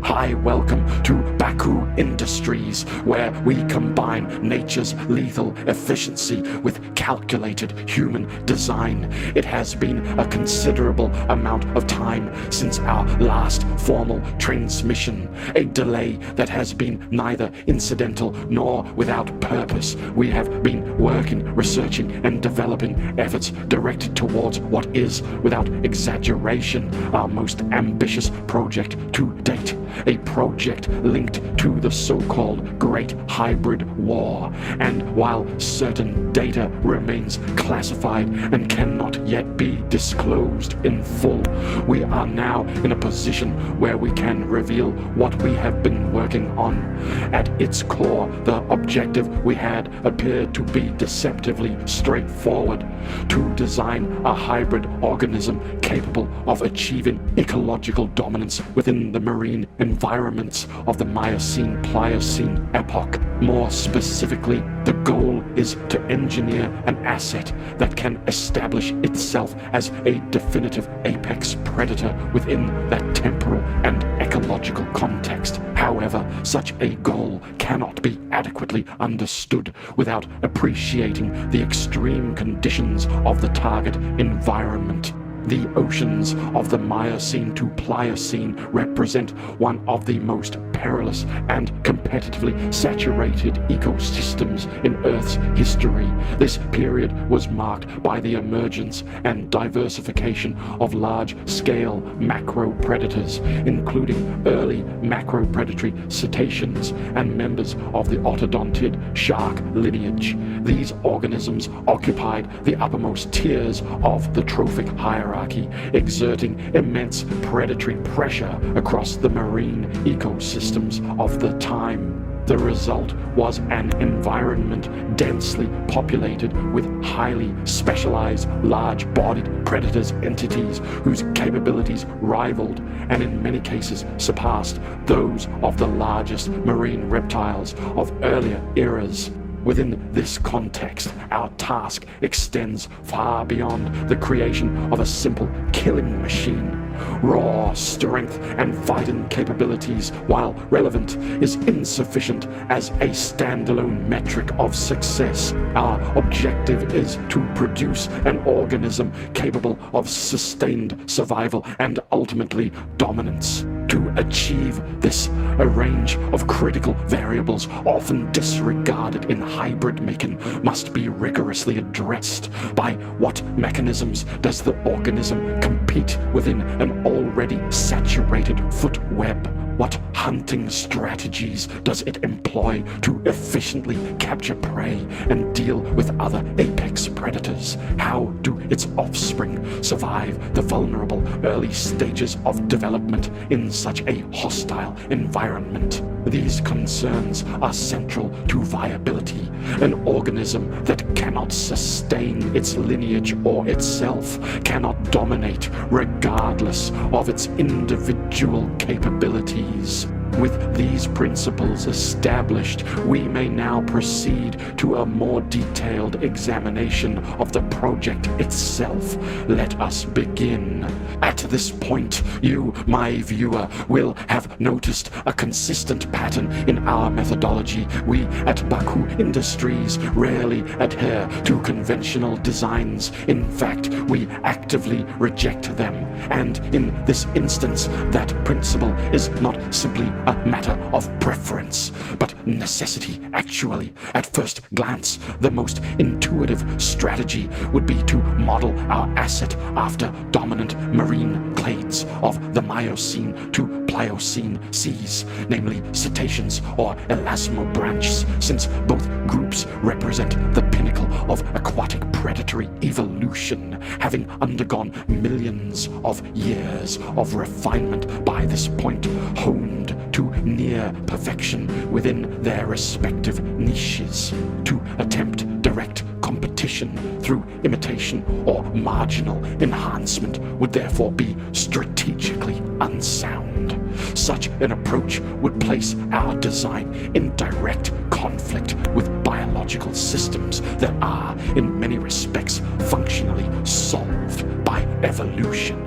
Hi, welcome to Bacuh Industries, where we combine nature's lethal efficiency with calculated human design. It has been a considerable amount of time since our last formal transmission, a delay that has been neither incidental nor without purpose. We have been working, researching, and developing efforts directed towards what is, without exaggeration, our most ambitious project to date. A project linked to the so-called Great Hybrid War, and while certain data remains classified and cannot yet be disclosed in full, we are now in a position where we can reveal what we have been working on. At its core, the objective we had appeared to be deceptively straightforward: to design a hybrid organism capable of achieving ecological dominance within the marine environments of the Miocene-Pliocene epoch. More specifically, the goal is to engineer an asset that can establish itself as a definitive apex predator within that temporal and ecological context. However, such a goal cannot be adequately understood without appreciating the extreme conditions of the target environment. The oceans of the Miocene to Pliocene represent one of the most perilous and competitively saturated ecosystems in Earth's history. This period was marked by the emergence and diversification of large-scale macro-predators, including early macro-predatory cetaceans and members of the otodontid shark lineage. These organisms occupied the uppermost tiers of the trophic hierarchy, exerting immense predatory pressure across the marine ecosystems of the time. The result was an environment densely populated with highly specialized, large-bodied predators entities whose capabilities rivaled, and in many cases surpassed, those of the largest marine reptiles of earlier eras. Within this context, our task extends far beyond the creation of a simple killing machine. Raw strength and fighting capabilities, while relevant, is insufficient as a standalone metric of success. Our objective is to produce an organism capable of sustained survival and ultimately dominance. To achieve this, a range of critical variables often disregarded in hybrid making must be rigorously addressed. By what mechanisms does the organism compete within an already saturated foot web? What hunting strategies does it employ to efficiently capture prey and deal with other apex predators? How do its offspring survive the vulnerable early stages of development in such a hostile environment? These concerns are central to viability. An organism that cannot sustain its lineage or itself cannot dominate regardless of its individual capabilities. With these principles established, we may now proceed to a more detailed examination of the project itself. Let us begin. At this point, you, my viewer, will have noticed a consistent pattern in our methodology. We at Bacuh Industries rarely adhere to conventional designs. In fact, we actively reject them. And in this instance, that principle is not simply a matter of preference, but necessity. Actually, at first glance, the most intuitive strategy would be to model our asset after dominant marine clades of the Miocene to Pliocene seas, namely cetaceans or elasmobranchs, since both groups represent the pinnacle of aquatic predatory evolution, having undergone millions of years of refinement by this point, honed to near perfection within their respective niches. To attempt direct competition through imitation or marginal enhancement would therefore be strategically unsound. Such an approach would place our design in direct conflict with biological systems that are, in many respects, functionally solved by evolution.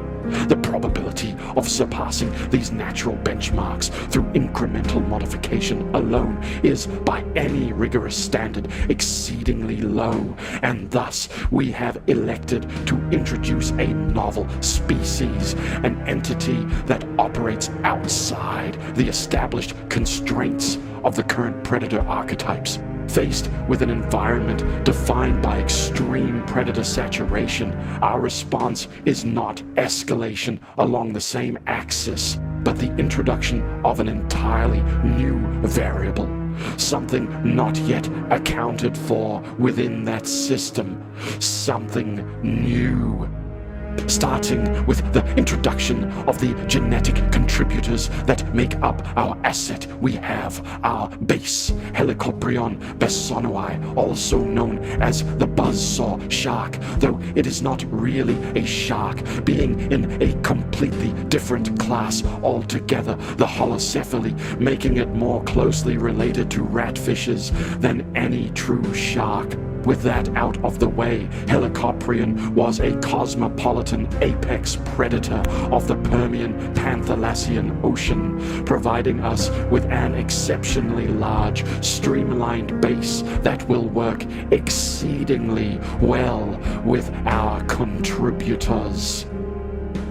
The probability of surpassing these natural benchmarks through incremental modification alone is, by any rigorous standard, exceedingly low, and thus we have elected to introduce a novel species, an entity that operates outside the established constraints of the current predator archetypes. Faced with an environment defined by extreme predator saturation, our response is not escalation along the same axis, but the introduction of an entirely new variable, something not yet accounted for within that system, something new. Starting with the introduction of the genetic contributors that make up our asset, we have our base, Helicoprion besonoi, also known as the buzzsaw shark, though it is not really a shark, being in a completely different class altogether, the holocephaly, making it more closely related to ratfishes than any true shark. With that out of the way, Helicoprion was a cosmopolitan apex predator of the Permian Panthalassian Ocean, providing us with an exceptionally large, streamlined base that will work exceedingly well with our contributors.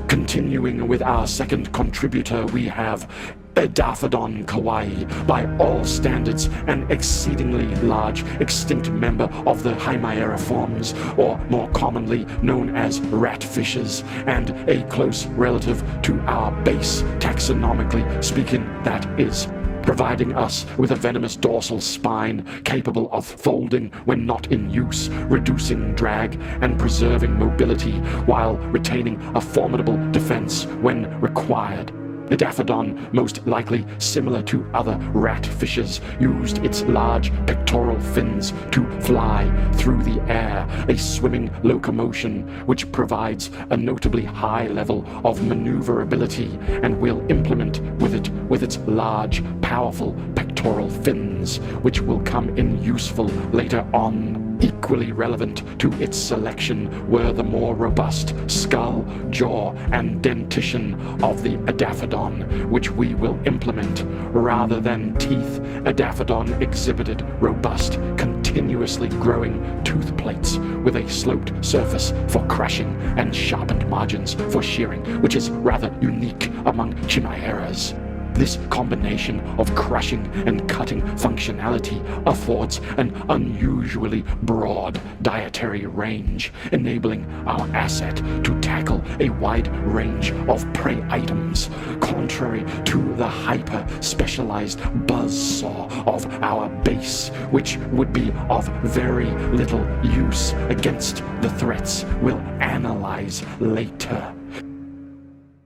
Continuing with our second contributor, we have Edaphodon Kawaii, by all standards an exceedingly large extinct member of the Himieriforms, or more commonly known as ratfishes, and a close relative to our base, taxonomically speaking, that is, providing us with a venomous dorsal spine capable of folding when not in use, reducing drag and preserving mobility while retaining a formidable defense when required. Edaphodon, most likely similar to other ratfishes, used its large pectoral fins to fly through the air, a swimming locomotion which provides a notably high level of maneuverability and will implement with its large, powerful pectoral fins, which will come in useful later on. Equally relevant to its selection were the more robust skull, jaw, and dentition of the Edaphodon, which we will implement. Rather than teeth, Edaphodon exhibited robust, continuously growing tooth plates with a sloped surface for crushing and sharpened margins for shearing, which is rather unique among chimeras. This combination of crushing and cutting functionality affords an unusually broad dietary range, enabling our asset to tackle a wide range of prey items, contrary to the hyper-specialized buzzsaw of our base, which would be of very little use against the threats we'll analyze later.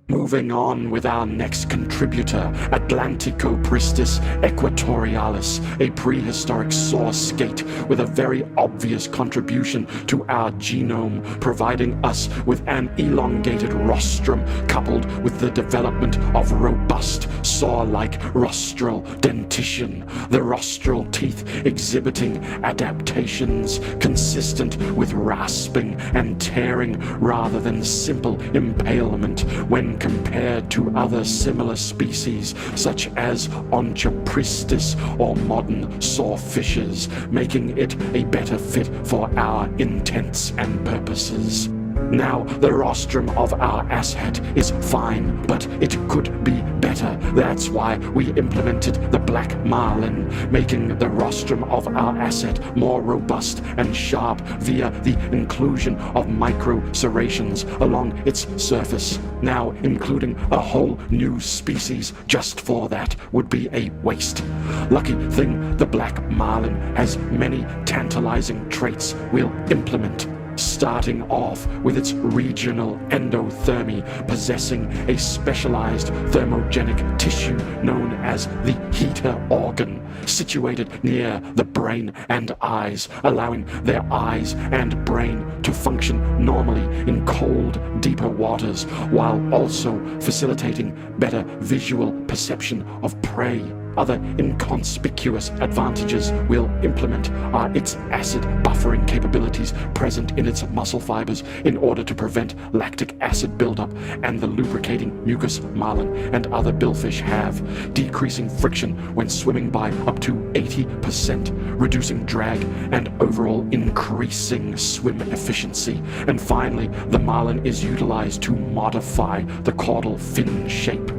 Moving on with our next contributor, Atlantocopristis equatorialis, a prehistoric saw skate with a very obvious contribution to our genome, providing us with an elongated rostrum coupled with the development of robust saw-like rostral dentition, the rostral teeth exhibiting adaptations consistent with rasping and tearing rather than simple impalement when compared to other similar species such as Onchopristis or modern sawfishes, making it a better fit for our intents and purposes. Now, the rostrum of our asset is fine, but it could be better. That's why we implemented the black marlin, making the rostrum of our asset more robust and sharp via the inclusion of micro serrations along its surface. Now, including a whole new species just for that would be a waste. Lucky thing the black marlin has many tantalizing traits we'll implement, starting off with its regional endothermy, possessing a specialized thermogenic tissue known as the heater organ, situated near the brain and eyes, allowing their eyes and brain to function normally in cold, deeper waters, while also facilitating better visual perception of prey. Other inconspicuous advantages we'll implement are its acid buffering capabilities present in its muscle fibers in order to prevent lactic acid buildup, and the lubricating mucus marlin and other billfish have, decreasing friction when swimming by up to 80%, reducing drag and overall increasing swim efficiency. And finally, the marlin is utilized to modify the caudal fin shape.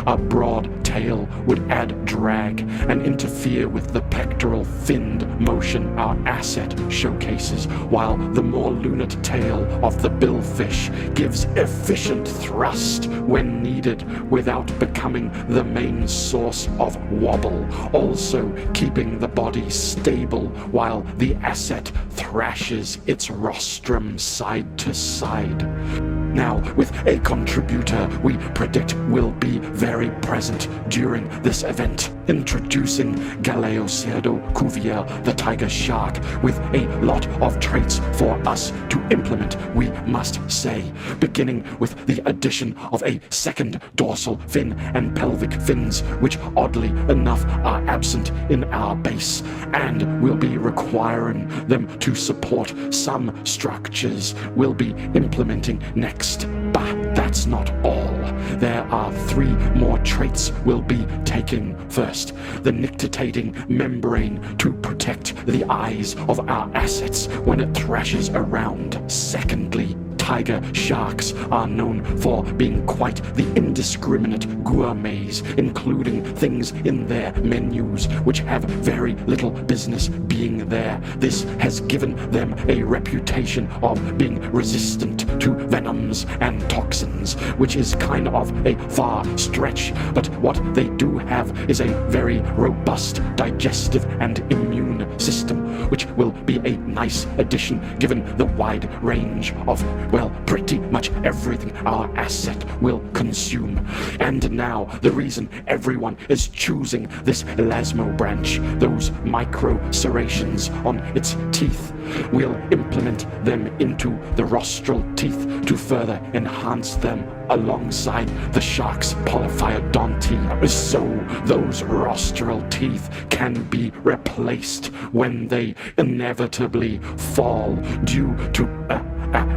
A broad tail would add drag and interfere with the pectoral finned motion our asset showcases, while the more lunate tail of the billfish gives efficient thrust when needed without becoming the main source of wobble, also keeping the body stable while the asset thrashes its rostrum side to side. Now, with a contributor we predict will be very present during this event, introducing Galeocerdo Cuvier, the tiger shark, with a lot of traits for us to implement, we must say, beginning with the addition of a second dorsal fin and pelvic fins, which oddly enough are absent in our base, and will be requiring them to support some structures we'll be implementing next. But that's not all. There are 3 more traits we'll be taking. First, the nictitating membrane to protect the eyes of our assets when it thrashes around. Secondly, tiger sharks are known for being quite the indiscriminate gourmets, including things in their menus which have very little business being there. This has given them a reputation of being resistant to venoms and toxins, which is kind of a far stretch, but what they do have is a very robust digestive and immune system, which will be a nice addition given the wide range of, well, pretty much everything our asset will consume. And now, the reason everyone is choosing this elasmo branch, those micro serrations on its teeth, we'll implement them into the rostral teeth to further enhance them alongside the shark's polyphyodonty, so those rostral teeth can be replaced when they inevitably fall due to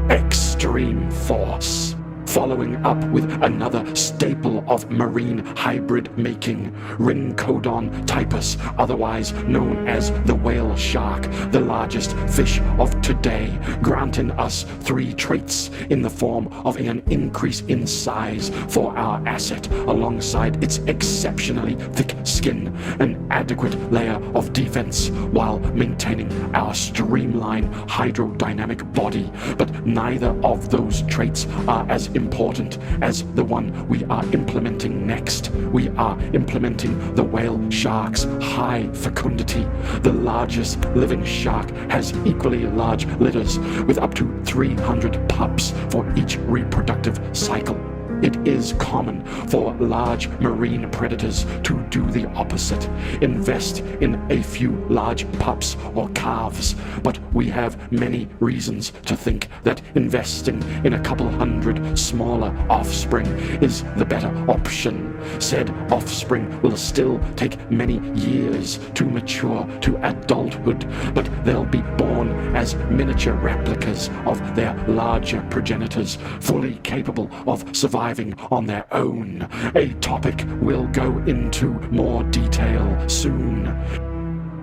extreme force. Following up with another staple of marine hybrid making, Rhincodon typus, otherwise known as the whale shark, the largest fish of today, granting us 3 traits in the form of an increase in size for our asset alongside its exceptionally thick skin, an adequate layer of defense while maintaining our streamlined hydrodynamic body. But neither of those traits are as important as the one we are implementing next. We are implementing the whale shark's high fecundity. The largest living shark has equally large litters with up to 300 pups for each reproductive cycle. It is common for large marine predators to do the opposite, invest in a few large pups or calves, but we have many reasons to think that investing in a couple hundred smaller offspring is the better option. Said offspring will still take many years to mature to adulthood, but they'll be born as miniature replicas of their larger progenitors, fully capable of surviving on their own, a topic we'll go into more detail soon.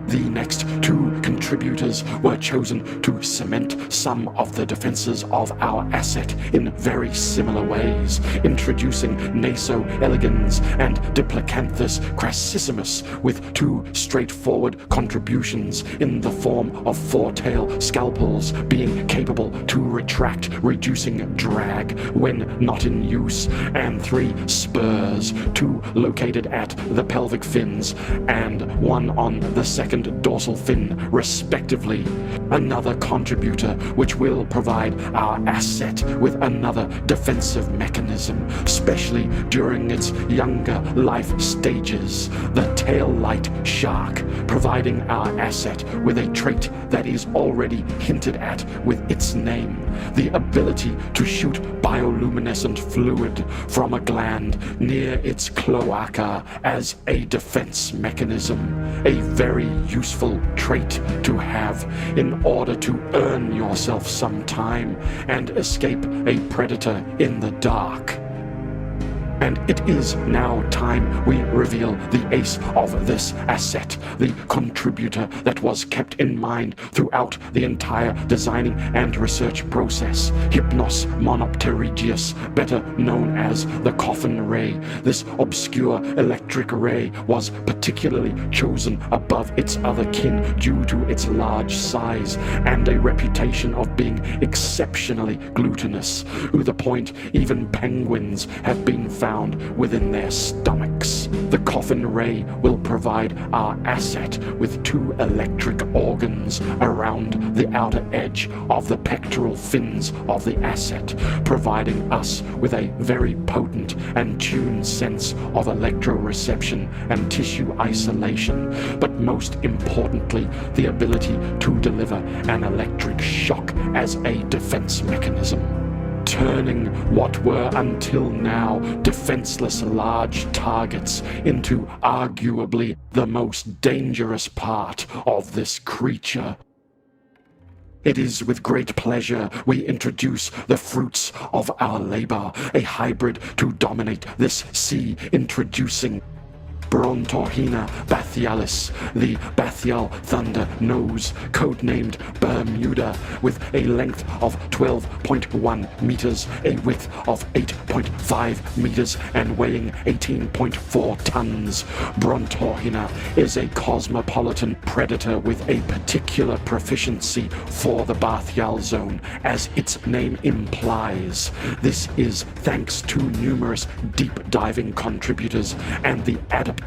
The next 2 contributors were chosen to cement some of the defenses of our asset in very similar ways, introducing Naso elegans and Diplocanthus crassissimus with 2 straightforward contributions in the form of 4-tail scalpels being capable to retract, reducing drag when not in use, and 3 spurs, 2 located at the pelvic fins and 1 on the second dorsal fin, respectively. Another contributor which will provide our asset with another defensive mechanism, especially during its younger life stages, the tail-light shark, providing our asset with a trait that is already hinted at with its name, the ability to shoot bioluminescent fluid from a gland near its cloaca as a defense mechanism, a very useful trait to have in order to earn yourself some time and escape a predator in the dark. And it is now time we reveal the ace of this asset, the contributor that was kept in mind throughout the entire designing and research process, Hypnos monopterygius, better known as the coffin ray. This obscure electric ray was particularly chosen above its other kin due to its large size and a reputation of being exceptionally glutinous, to the point even penguins have been found within their stomachs. The coffin ray will provide our asset with 2 electric organs around the outer edge of the pectoral fins of the asset, providing us with a very potent and tuned sense of electroreception and tissue isolation, but most importantly, the ability to deliver an electric shock as a defense mechanism, turning what were until now defenseless large targets into arguably the most dangerous part of this creature. It is with great pleasure we introduce the fruits of our labor, a hybrid to dominate this sea, introducing Brontorhina bathyalis, the bathyal thunder nose, codenamed Bermuda, with a length of 12.1 meters, a width of 8.5 meters, and weighing 18.4 tons. Brontorhina is a cosmopolitan predator with a particular proficiency for the bathyal zone, as its name implies. This is thanks to numerous deep diving contributors and the adaptations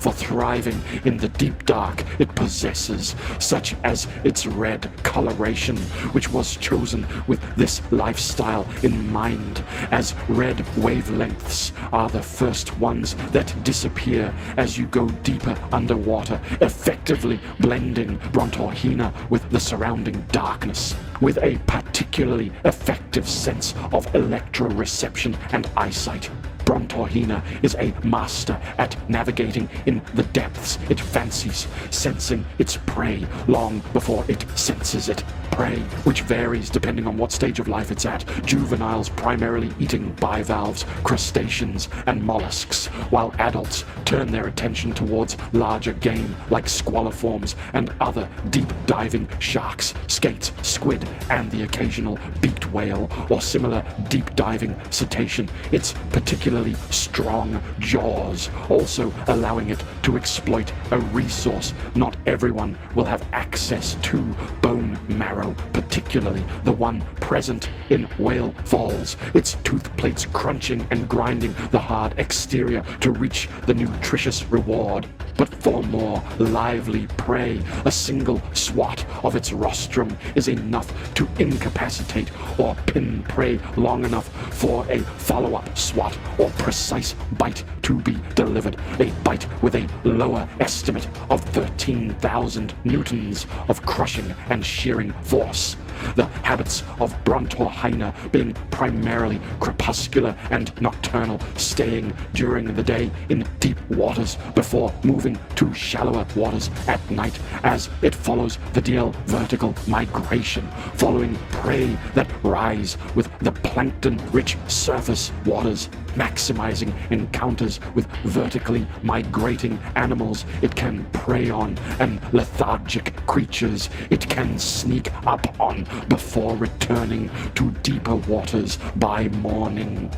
for thriving in the deep dark it possesses, such as its red coloration, which was chosen with this lifestyle in mind, as red wavelengths are the first ones that disappear as you go deeper underwater, effectively blending Brontorhina with the surrounding darkness, with a particularly effective sense of electroreception and eyesight. Brontorhina is a master at navigating in the depths it fancies, sensing its prey long before it senses it. Prey, which varies depending on what stage of life it's at, juveniles primarily eating bivalves, crustaceans, and mollusks, while adults turn their attention towards larger game like squaliforms and other deep-diving sharks, skates, squid, and the occasional beaked whale or similar deep-diving cetacean. Its particularly strong jaws also allowing it to exploit a resource not everyone will have access to: bone marrow, particularly the one present in whale falls, its tooth plates crunching and grinding the hard exterior to reach the nutritious reward. But for more lively prey, a single swat of its rostrum is enough to incapacitate or pin prey long enough for a follow-up swat or precise bite to be delivered, a bite with a lower estimate of 13,000 newtons of crushing and shearing force. The habits of Brontorhina being primarily crepuscular and nocturnal, staying during the day in deep waters before moving to shallower waters at night, as it follows the ideal vertical migration, following prey that rise with the plankton-rich surface waters, maximizing encounters with vertically migrating animals it can prey on and lethargic creatures it can sneak up on before returning to deeper waters by morning.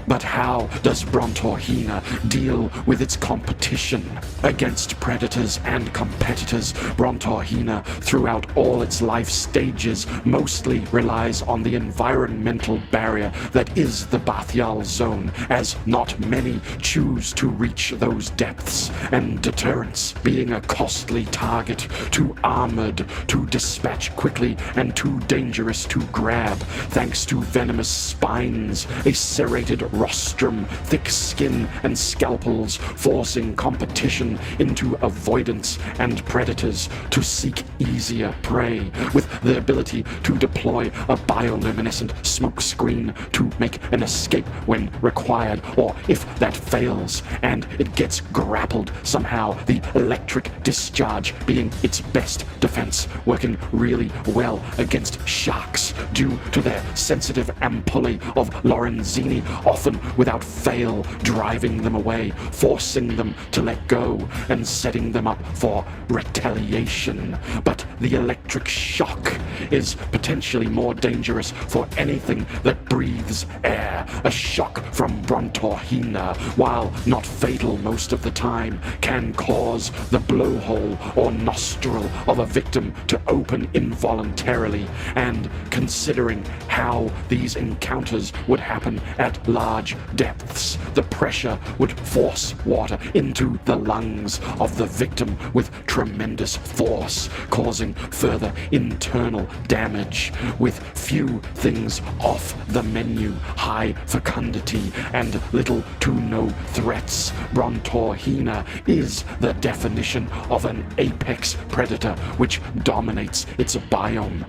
But how does Brontorhina deal with its competition? Against predators and competitors, Brontorhina, throughout all its life stages, mostly relies on the environmental barrier that is the bathyal zone, as not many choose to reach those depths, and deterrence being a costly target, too armored to dispatch quickly and too dangerous to grab, thanks to venomous spines, a serrated rostrum, thick skin, and scalpels, forcing competition into avoidance and predators to seek easier prey, with the ability to deploy a bioluminescent smoke screen to make an escape when required, or if that fails and it gets grappled somehow, the electric discharge being its best defense, working really well against sharks due to their sensitive ampullae of Lorenzini, often without fail driving them away, forcing them to let go and setting them up for retaliation. But the electric shock is potentially more dangerous for anything that breathes air. A shock from Brontorhina, while not fatal most of the time, can cause the blowhole or nostril of a victim to open involuntarily, and considering how these encounters would happen at large depths, the pressure would force water into the lungs of the victim with tremendous force, causing further internal damage. With few things off the menu, high fecundity and little to no threats, Brontorhina is the definition of an apex predator which dominates its biome.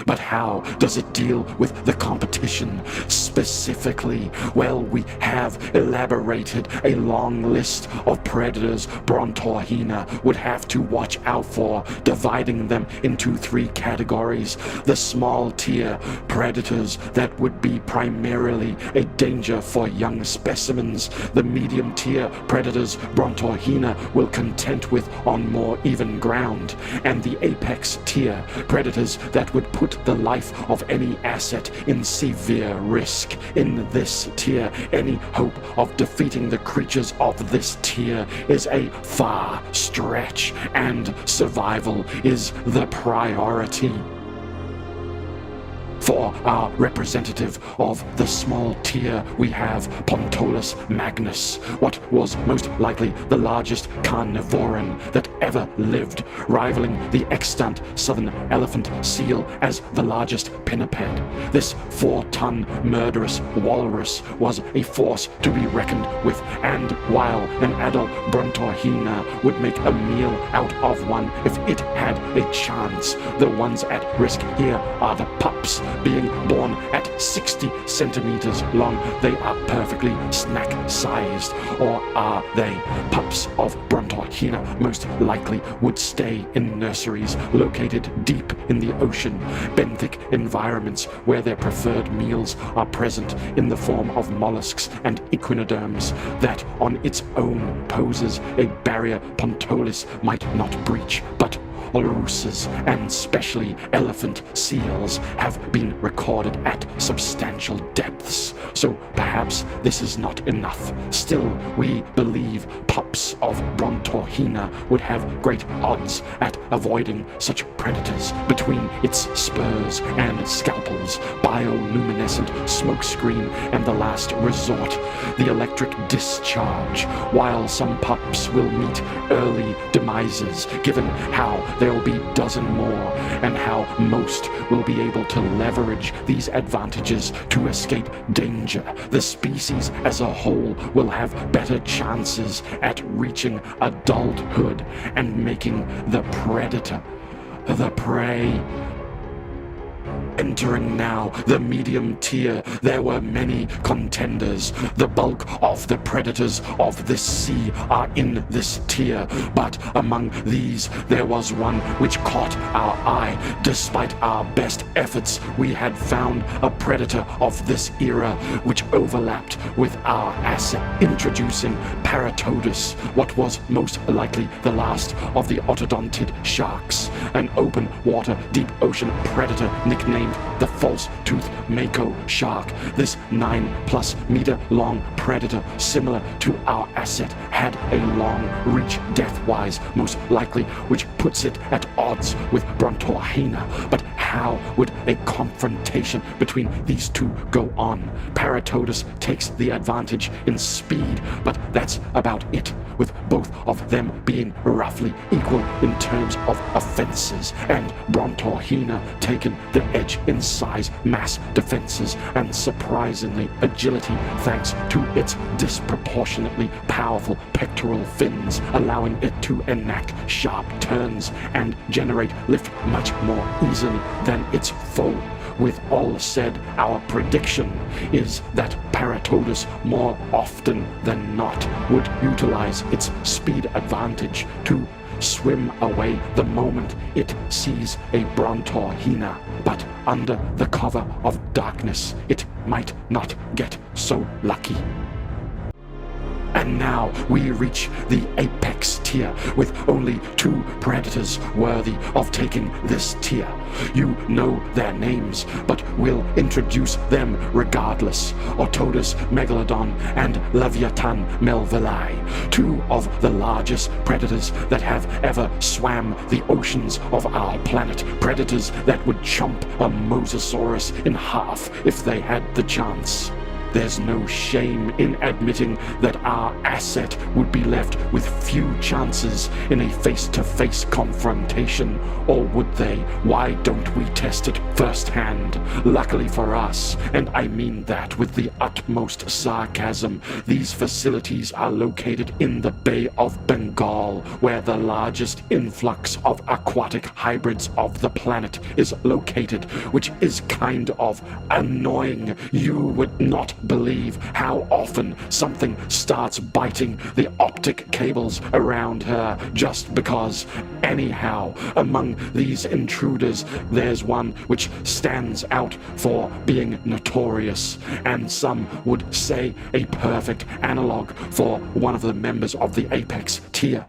But how does it deal with the competition? Specifically, well, we have elaborated a long list of predators Brontorhina would have to watch out for, dividing them into 3 categories. The small tier predators that would be primarily a danger for young specimens. The medium tier predators Brontorhina will content with on more even ground. And the apex tier predators that would put the life of any asset in severe risk. In this tier, any hope of defeating the creatures of this tier is a far stretch, and survival is the priority. For our representative of the small tier, we have Pontolus magnus, what was most likely the largest carnivoran that ever lived, rivaling the extant southern elephant seal as the largest pinniped. This 4-ton murderous walrus was a force to be reckoned with, and while an adult Brontorhina would make a meal out of one if it had a chance, the ones at risk here are the pups, being born at 60 centimeters long. They are perfectly snack-sized. Or are they? Pups of Brontorhina most likely would stay in nurseries located deep in the ocean, benthic environments where their preferred meals are present in the form of mollusks and echinoderms that on its own poses a barrier Pontolus might not breach, but walruses, and specially elephant seals, have been recorded at substantial depths, so perhaps this is not enough. Still, we believe pups of Brontorhina would have great odds at avoiding such predators. Between its spurs and scalpels, bioluminescent smokescreen, and the last resort, the electric discharge, while some pups will meet early demises, given how there will be a dozen more, and how most will be able to leverage these advantages to escape danger. The species as a whole will have better chances at reaching adulthood and making the predator the prey. Entering now the medium tier, there were many contenders. The bulk of the predators of this sea are in this tier, but among these there was one which caught our eye. Despite our best efforts, we had found a predator of this era which overlapped with our asset, introducing Paratodus, what was most likely the last of the otodontid sharks, an open water deep ocean predator nicknamed the false-toothed mako shark. This 9+ meter long predator, similar to our asset, had a long reach depth-wise, most likely, which puts it at odds with Brontorhina. But how would a confrontation between these two go on? Paratodus takes the advantage in speed, but that's about it. with both of them being roughly equal in terms of offenses, and Brontorhina taking the edge in size, mass defenses, and surprisingly agility thanks to its disproportionately powerful pectoral fins, allowing it to enact sharp turns and generate lift much more easily than its foe. With all said, our prediction is that Paratodus more often than not would utilize its speed advantage to swim away the moment it sees a Brontorhina, but under the cover of darkness it might not get so lucky. And now we reach the apex tier, with only 2 predators worthy of taking this tier. You know their names, but we'll introduce them regardless. Otodus Megalodon and Leviathan Melvillei, 2 of the largest predators that have ever swam the oceans of our planet. Predators that would chomp a Mosasaurus in half if they had the chance. There's no shame in admitting that our asset would be left with few chances in a face-to-face confrontation, or would they? Why don't we test it firsthand? Luckily for us, and I mean that with the utmost sarcasm, these facilities are located in the Bay of Bengal, where the largest influx of aquatic hybrids of the planet is located, which is kind of annoying. You would not believe how often something starts biting the optic cables around her just because. Anyhow, among these intruders, there's one which stands out for being notorious, and some would say a perfect analog for one of the members of the apex tier.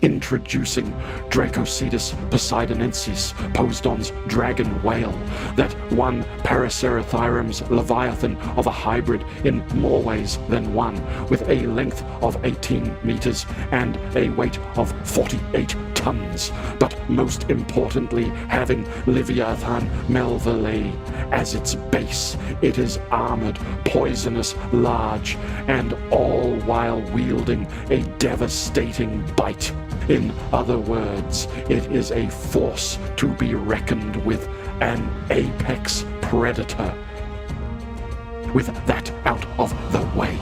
Introducing Dracocetus poseidonensis, Poseidon's dragon whale, that one Paracerathrum's Leviathan of a hybrid in more ways than one, with a length of 18 meters and a weight of 48 tons, but most importantly having Leviathan Melvillei as its base. It is armored, poisonous, large, and all while wielding a devastating bite. In other words, it is a force to be reckoned with, an apex predator. With that out of the way,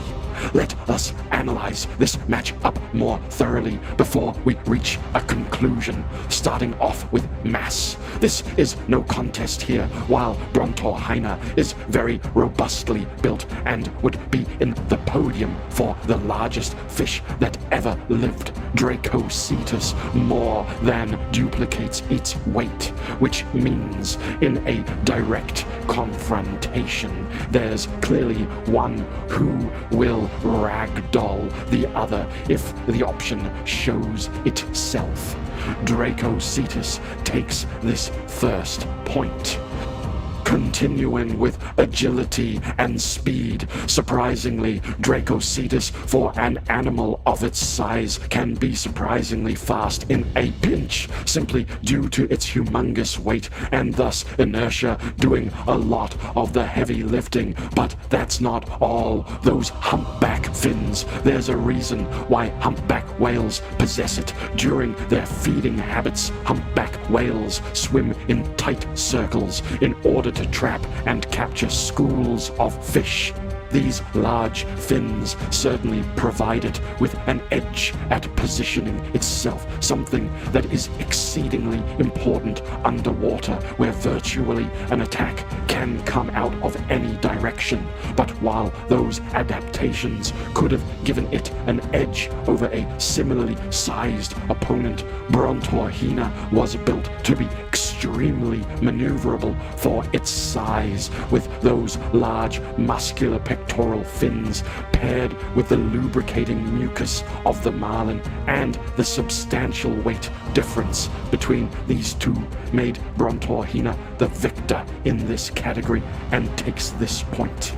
let us analyze this match-up more thoroughly before we reach a conclusion, starting off with mass. This is no contest here. While Brontorhina is very robustly built and would be in the podium for the largest fish that ever lived, Dracocetus more than duplicates its weight, which means in a direct confrontation, there's clearly one who will ragdoll the other if the option shows itself. Dracocetus takes this first point. Continuing with agility and speed, surprisingly, Dracocetus, for an animal of its size, can be surprisingly fast in a pinch, simply due to its humongous weight and thus inertia doing a lot of the heavy lifting. But that's not all. Those humpback fins, there's a reason why humpback whales possess it. During their feeding habits, humpback whales swim in tight circles in order to trap and capture schools of fish. These large fins certainly provide it with an edge at positioning itself, something that is exceedingly important underwater, where virtually an attack can come out of any direction. But while those adaptations could have given it an edge over a similarly sized opponent, Brontorhina was built to be extremely maneuverable for its size, with those large muscular pectoral fins paired with the lubricating mucus of the marlin, and the substantial weight difference between these two made Brontorhina the victor in this category and takes this point.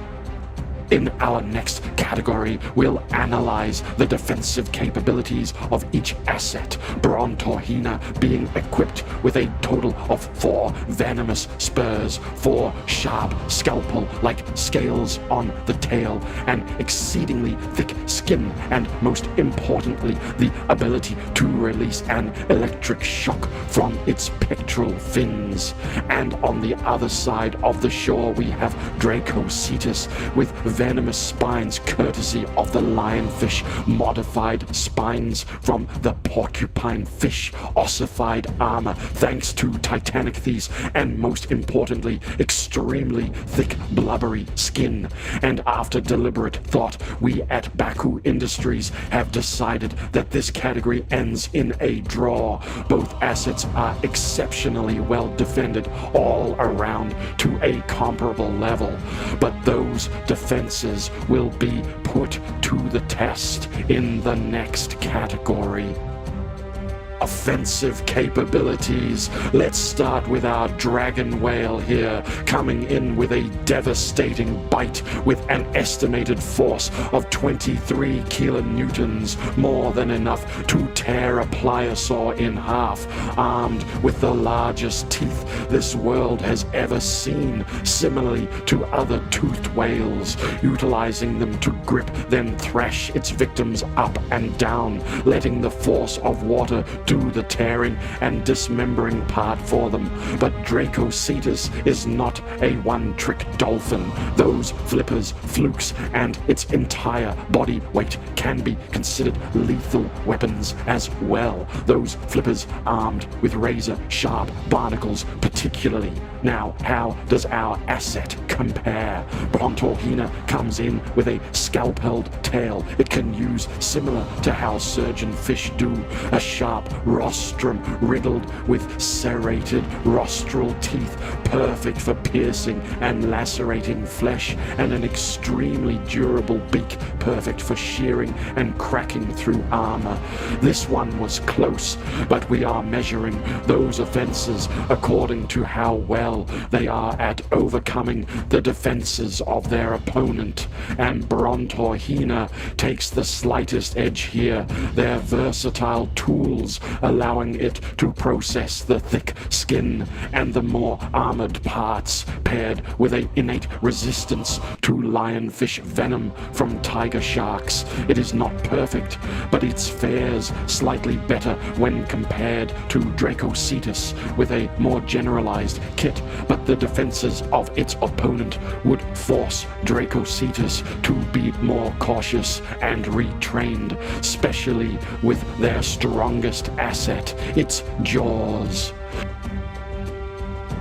In our next category, we'll analyze the defensive capabilities of each asset, Brontorhina being equipped with a total of 4 venomous spurs, 4 sharp scalpel-like scales on the tail, an exceedingly thick skin, and most importantly, the ability to release an electric shock from its pectoral fins. And on the other side of the shore, we have Dracocetus with venomous spines courtesy of the lionfish, modified spines from the porcupine fish, ossified armor thanks to Titanichthes, and most importantly, extremely thick blubbery skin. And after deliberate thought, we at Bacuh Industries have decided that this category ends in a draw. Both assets are exceptionally well defended all around to a comparable level, but those defenses will be put to the test in the next category. Offensive capabilities. Let's start with our dragon whale here, coming in with a devastating bite with an estimated force of 23 kilonewtons, more than enough to tear a pliosaur in half, armed with the largest teeth this world has ever seen, similarly to other toothed whales, utilizing them to grip, then thrash its victims up and down, letting the force of water do the tearing and dismembering part for them. But Dracocetus is not a one-trick dolphin. Those flippers, flukes, and its entire body weight can be considered lethal weapons as well. Those flippers armed with razor-sharp barnacles particularly. Now, how does our asset compare? Brontorhina comes in with a scalpeled tail it can use similar to how surgeon fish do, a sharp rostrum riddled with serrated rostral teeth, perfect for piercing and lacerating flesh, and an extremely durable beak, perfect for shearing and cracking through armor. This one was close, but we are measuring those offenses according to how well they are at overcoming the defenses of their opponent, and Brontorhina takes the slightest edge here, their versatile tools allowing it to process the thick skin and the more armored parts, paired with an innate resistance to lionfish venom from tiger sharks. It is not perfect, but it fares slightly better when compared to Dracocetus with a more generalized kit, but the defenses of its opponent would force Dracocetus to be more cautious and retrained, especially with their strongest asset, its jaws.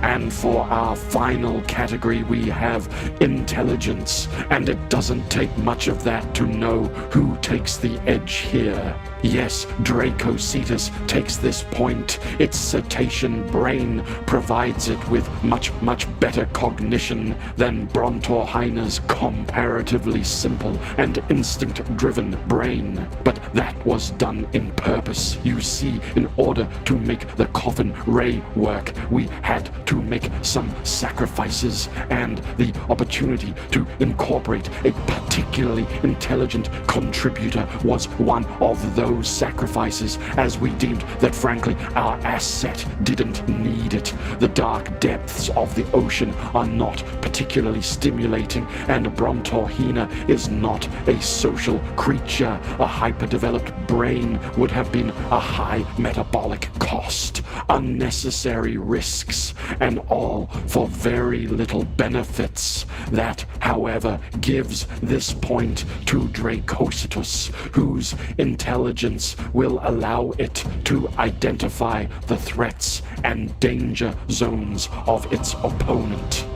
And for our final category, we have intelligence, and it doesn't take much of that to know who takes the edge here. Yes, Dracocetus takes this point. Its cetacean brain provides it with much better cognition than Brontorhina's comparatively simple and instinct-driven brain. But that was done in purpose. You see, in order to make the coffin ray work, we had to make some sacrifices, and the opportunity to incorporate a particularly intelligent contributor was one of those sacrifices, as we deemed that frankly our asset didn't need it. The dark depths of the ocean are not particularly stimulating, and Brontorhina is not a social creature. A hyper-developed brain would have been a high metabolic cost, unnecessary risks, and all for very little benefits. That, however, gives this point to Dracocetus, whose intelligence will allow it to identify the threats and danger zones of its opponent.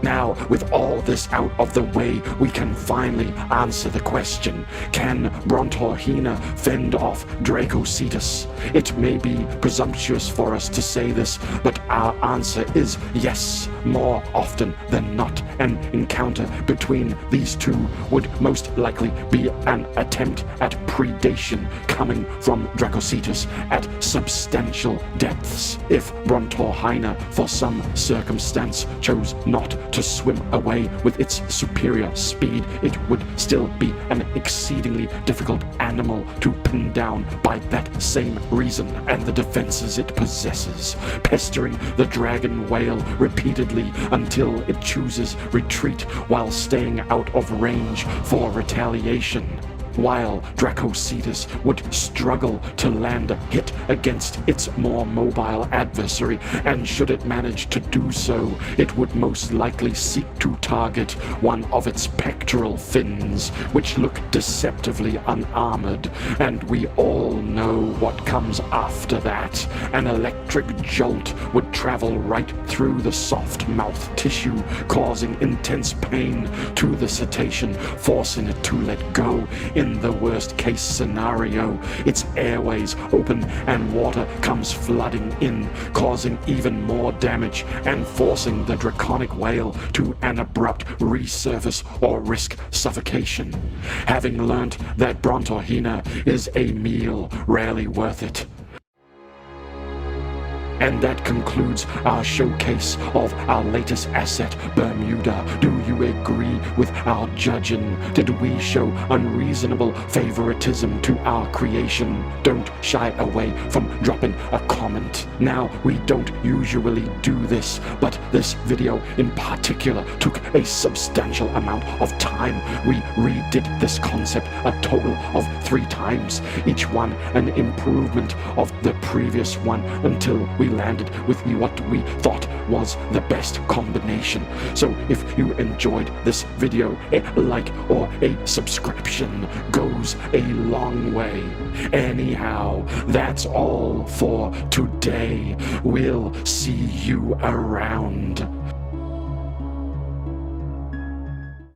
Now, with all this out of the way, we can finally answer the question: can Brontorhina fend off Dracocetus? It may be presumptuous for us to say this, but our answer is yes. More often than not, an encounter between these two would most likely be an attempt at predation coming from Dracocetus at substantial depths. If Brontorhina, for some circumstance, chose not to swim away with its superior speed, it would still be an exceedingly difficult animal to pin down by that same reason and the defenses it possesses, pestering the dragon whale repeatedly until it chooses retreat while staying out of range for retaliation. While Dracocetus would struggle to land a hit against its more mobile adversary, and should it manage to do so, it would most likely seek to target one of its pectoral fins, which look deceptively unarmored, and we all know what comes after that. An electric jolt would travel right through the soft mouth tissue, causing intense pain to the cetacean, forcing it to let go. In the worst case scenario, its airways open and water comes flooding in, causing even more damage and forcing the draconic whale to an abrupt resurface or risk suffocation. Having learnt that Brontohina is a meal rarely worth it. And that concludes our showcase of our latest asset, Bermuda. Do you agree with our judging? Did we show unreasonable favoritism to our creation? Don't shy away from dropping a comment. Now, we don't usually do this, but this video in particular took a substantial amount of time. We redid this concept a total of 3 times, each one an improvement of the previous one, until we landed with what we thought was the best combination. So if you enjoyed this video, a like or a subscription goes a long way. Anyhow, that's all for today. We'll see you around.